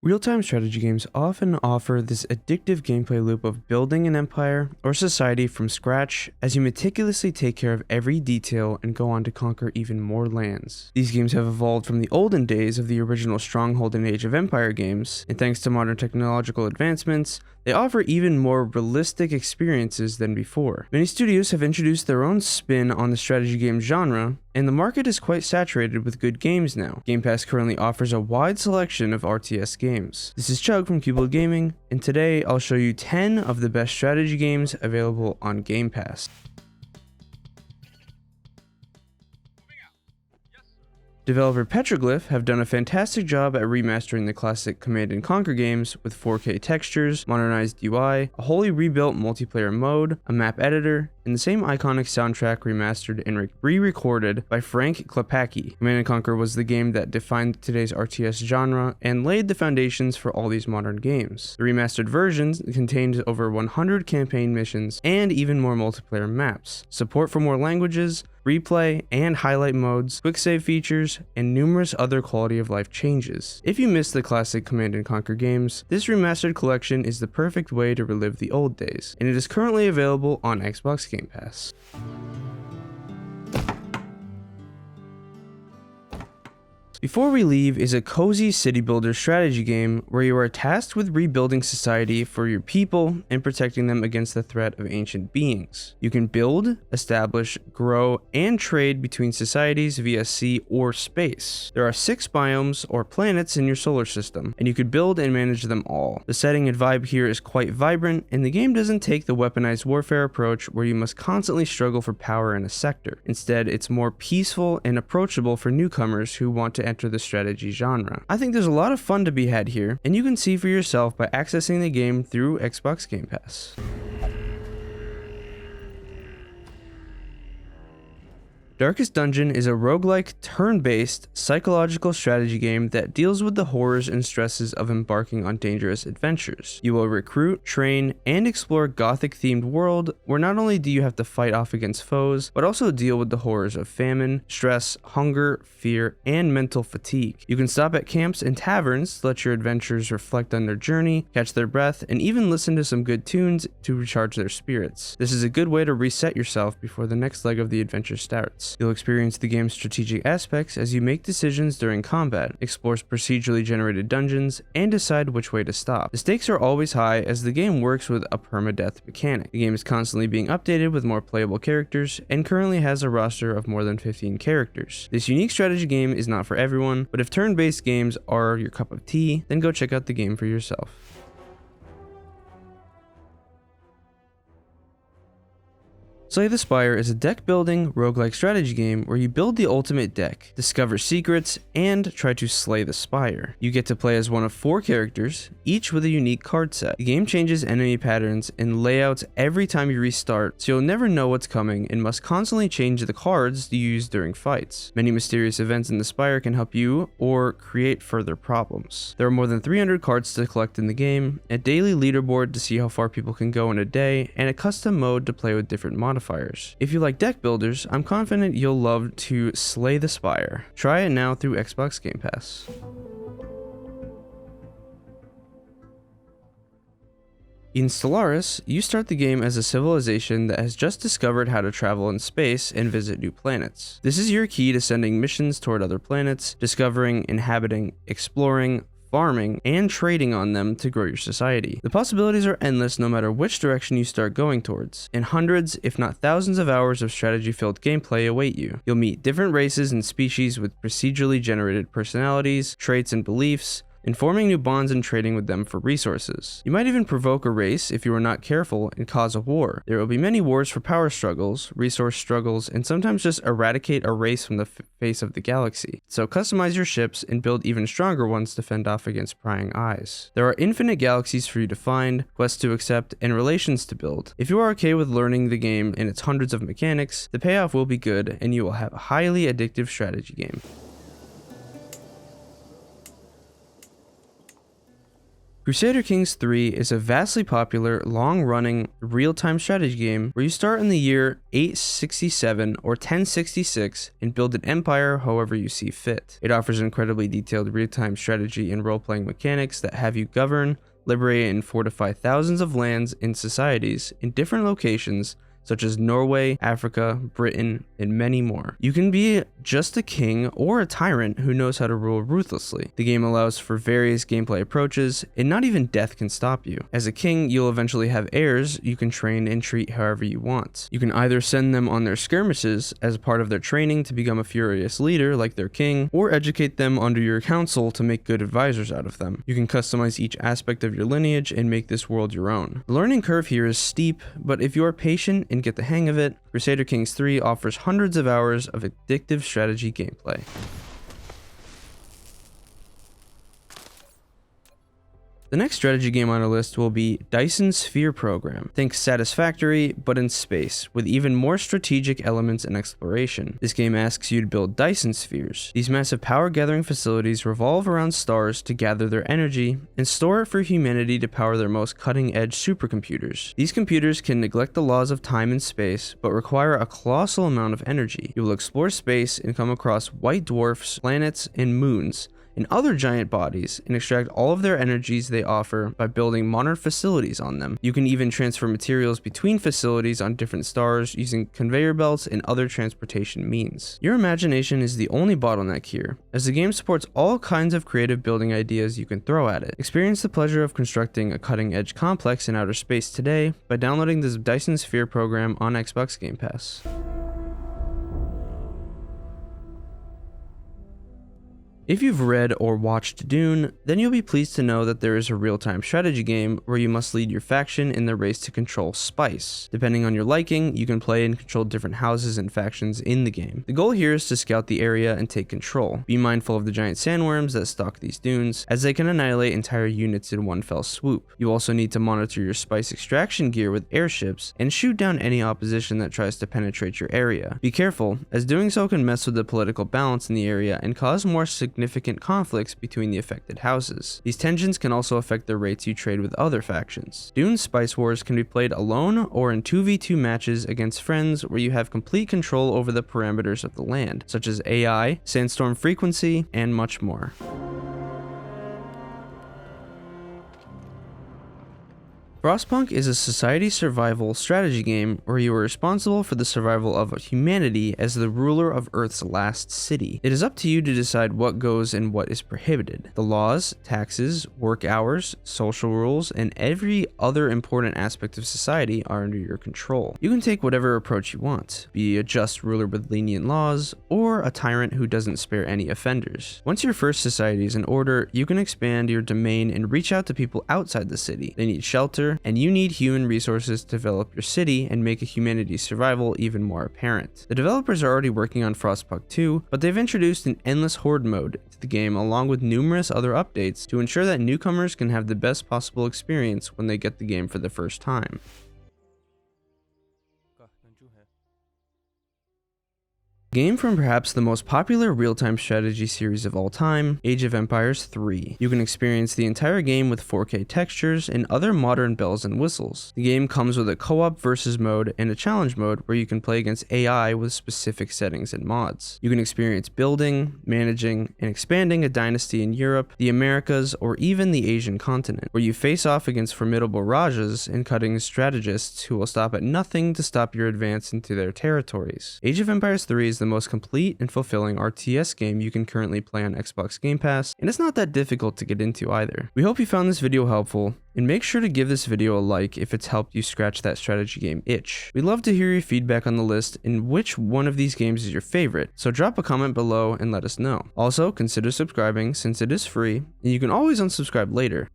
Real-time strategy games often offer this addictive gameplay loop of building an empire or society from scratch as you meticulously take care of every detail and go on to conquer even more lands. These games have evolved from the olden days of the original Stronghold and Age of Empire games, and thanks to modern technological advancements, they offer even more realistic experiences than before. Many studios have introduced their own spin on the strategy game genre, and the market is quite saturated with good games now. Game Pass currently offers a wide selection of RTS games. This is Chug from Cuboid Gaming, and today I'll show you 10 of the best strategy games available on Game Pass. Developer Petroglyph have done a fantastic job at remastering the classic Command & Conquer games with 4K textures, modernized UI, a wholly rebuilt multiplayer mode, a map editor, and the same iconic soundtrack remastered and re-recorded by Frank Klepacki. Command & Conquer was the game that defined today's RTS genre and laid the foundations for all these modern games. The remastered versions contained over 100 campaign missions and even more multiplayer maps, support for more languages, replay and highlight modes, quick save features, and numerous other quality of life changes. If you missed the classic Command & Conquer games, this remastered collection is the perfect way to relive the old days, and it is currently available on Xbox Game Pass. Before We Leave is a cozy city builder strategy game where you are tasked with rebuilding society for your people and protecting them against the threat of ancient beings. You can build, establish, grow, and trade between societies via sea or space. There are 6 biomes or planets in your solar system, and you could build and manage them all. The setting and vibe here is quite vibrant, and the game doesn't take the weaponized warfare approach where you must constantly struggle for power in a sector. Instead, it's more peaceful and approachable for newcomers who want to enter the strategy genre. I think there's a lot of fun to be had here, and you can see for yourself by accessing the game through Xbox Game Pass. Darkest Dungeon is a roguelike, turn-based, psychological strategy game that deals with the horrors and stresses of embarking on dangerous adventures. You will recruit, train, and explore a gothic-themed world where not only do you have to fight off against foes, but also deal with the horrors of famine, stress, hunger, fear, and mental fatigue. You can stop at camps and taverns to let your adventurers reflect on their journey, catch their breath, and even listen to some good tunes to recharge their spirits. This is a good way to reset yourself before the next leg of the adventure starts. You'll experience the game's strategic aspects as you make decisions during combat, explore procedurally generated dungeons, and decide which way to stop. The stakes are always high as the game works with a permadeath mechanic. The game is constantly being updated with more playable characters and currently has a roster of more than 15 characters. This unique strategy game is not for everyone, but if turn-based games are your cup of tea, then go check out the game for yourself. Slay the Spire is a deck-building, roguelike strategy game where you build the ultimate deck, discover secrets, and try to slay the Spire. You get to play as one of 4 characters, each with a unique card set. The game changes enemy patterns and layouts every time you restart, so you'll never know what's coming and must constantly change the cards you use during fights. Many mysterious events in the Spire can help you or create further problems. There are more than 300 cards to collect in the game, a daily leaderboard to see how far people can go in a day, and a custom mode to play with different modifiers. If you like deck builders, I'm confident you'll love to Slay the Spire. Try it now through Xbox Game Pass. In Stellaris, you start the game as a civilization that has just discovered how to travel in space and visit new planets. This is your key to sending missions toward other planets, discovering, inhabiting, exploring, farming, and trading on them to grow your society. The possibilities are endless no matter which direction you start going towards, and hundreds, if not thousands of hours of strategy-filled gameplay await you. You'll meet different races and species with procedurally generated personalities, traits, and beliefs, and forming new bonds and trading with them for resources. You might even provoke a race if you are not careful and cause a war. There will be many wars for power struggles, resource struggles, and sometimes just eradicate a race from the face of the galaxy. So customize your ships and build even stronger ones to fend off against prying eyes. There are infinite galaxies for you to find, quests to accept, and relations to build. If you are okay with learning the game and its hundreds of mechanics, the payoff will be good and you will have a highly addictive strategy game. Crusader Kings 3 is a vastly popular, long-running, real-time strategy game where you start in the year 867 or 1066 and build an empire however you see fit. It offers incredibly detailed real-time strategy and role-playing mechanics that have you govern, liberate, and fortify thousands of lands and societies in different locations such as Norway, Africa, Britain, and many more. You can be just a king or a tyrant who knows how to rule ruthlessly. The game allows for various gameplay approaches, and not even death can stop you. As a king, you'll eventually have heirs you can train and treat however you want. You can either send them on their skirmishes as part of their training to become a furious leader like their king, or educate them under your council to make good advisors out of them. You can customize each aspect of your lineage and make this world your own. The learning curve here is steep, but if you are patient and get the hang of it, Crusader Kings 3 offers hundreds of hours of addictive strategy gameplay. The next strategy game on our list will be Dyson Sphere Program. Think Satisfactory, but in space, with even more strategic elements and exploration. This game asks you to build Dyson spheres. These massive power-gathering facilities revolve around stars to gather their energy and store it for humanity to power their most cutting-edge supercomputers. These computers can neglect the laws of time and space, but require a colossal amount of energy. You will explore space and come across white dwarfs, planets, and moons, and other giant bodies, and extract all of their energies they offer by building modern facilities on them. You can even transfer materials between facilities on different stars using conveyor belts and other transportation means. Your imagination is the only bottleneck here, as the game supports all kinds of creative building ideas you can throw at it. Experience the pleasure of constructing a cutting-edge complex in outer space today by downloading this Dyson Sphere program on Xbox Game Pass. If you've read or watched Dune, then you'll be pleased to know that there is a real-time strategy game where you must lead your faction in the race to control spice. Depending on your liking, you can play and control different houses and factions in the game. The goal here is to scout the area and take control. Be mindful of the giant sandworms that stalk these dunes, as they can annihilate entire units in one fell swoop. You also need to monitor your spice extraction gear with airships and shoot down any opposition that tries to penetrate your area. Be careful, as doing so can mess with the political balance in the area and cause more significant conflicts between the affected houses. These tensions can also affect the rates you trade with other factions. Dune's Spice Wars can be played alone or in 2v2 matches against friends where you have complete control over the parameters of the land, such as AI, sandstorm frequency, and much more. Frostpunk is a society survival strategy game where you are responsible for the survival of humanity as the ruler of Earth's last city. It is up to you to decide what goes and what is prohibited. The laws, taxes, work hours, social rules, and every other important aspect of society are under your control. You can take whatever approach you want, be a just ruler with lenient laws, or a tyrant who doesn't spare any offenders. Once your first society is in order, you can expand your domain and reach out to people outside the city. They need shelter, and you need human resources to develop your city and make a humanity's survival even more apparent. The developers are already working on Frostpunk 2, but they've introduced an endless horde mode to the game along with numerous other updates to ensure that newcomers can have the best possible experience when they get the game for the first time. Game from perhaps the most popular real-time strategy series of all time, Age of Empires 3. You can experience the entire game with 4K textures and other modern bells and whistles. The game comes with a co-op versus mode and a challenge mode where you can play against AI with specific settings and mods. You can experience building, managing, and expanding a dynasty in Europe, the Americas, or even the Asian continent, where you face off against formidable Rajas and cutting strategists who will stop at nothing to stop your advance into their territories. Age of Empires 3 is the most complete and fulfilling RTS game you can currently play on Xbox Game Pass, and it's not that difficult to get into either. We hope you found this video helpful, and make sure to give this video a like if it's helped you scratch that strategy game itch. We'd love to hear your feedback on the list and which one of these games is your favorite, so drop a comment below and let us know. Also, consider subscribing since it is free, and you can always unsubscribe later.